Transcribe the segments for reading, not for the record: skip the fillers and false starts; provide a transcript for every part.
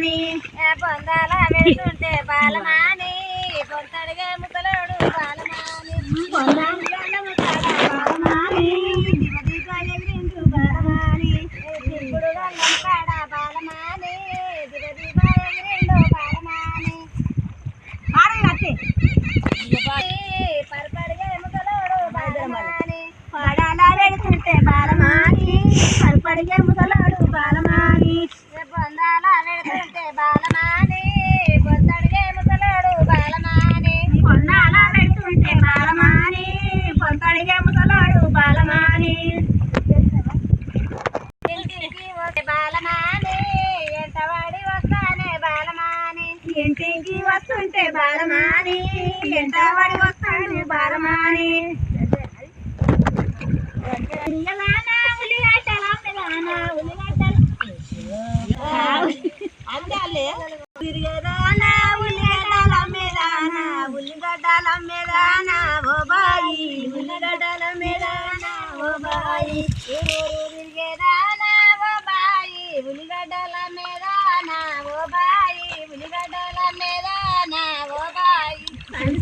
బాలమాని పొందాల వెళ్తుంటే బాలమాని పొంతడిగే ముసలోడు బాలమాని పొందాల బాలమాని దివదీపాయగ్రిండు బాలమాని ఇప్పుడు గల్లం కాడ బాలమాని దివదీపాయగ్రిండు బాలమాని పరపడిగే ముసలోడు బాలమాని పడాల వెళ్తుంటే బాలమాని పడిగే ముసలాడు బాలమాని పొందాల వెళ్తుంటే బాలమాని పొంతడిగే ముసలోడు బాలమాని పొందాల వెళ్తుంటే బాలమాని పొంతడిగే ముసలాడు బాలమాని ఇంటికి వస్తే బాలమాని ఎంటవాడి వస్తానే బాలమాని ఇంటికి వస్తుంటే బాలమాని ఎంత వాడి వస్తాడు బాలమాని తిరిగేదానా ఉల్లిగడ్డల మీదానా ఉల్లిగడ్డల మీదానా ఓ బాయి ఉల్లిగడ్డల మీదానా ఓ బాయి తిరిగేదానా ఓ బాయి ఉల్లిగడ్డల మీదానా ఓ బాయి ఉల్లిగడ్డల మీదానా ఓ బాయి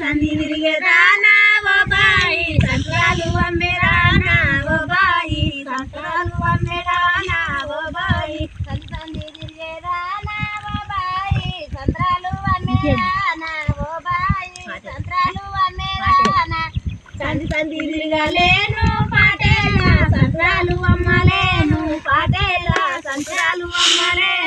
సంది తిరిగేదానా ఓ బాయి సంత్రాలు అమ్మేదానా ఓ బాయి సంత్రాలు అమ్మేదానా ఓ బాయి సంది తిరిగేదానా ఓ బాయి సంత్రాలు అమ్మేదానా ఓ బాయి సంత్రాలు అమ్మేదానా సంది తిరగలేను పాటేలా సంత్రాలు అమ్మలేను పాటేలా సంత్రాలు అమ్మలేను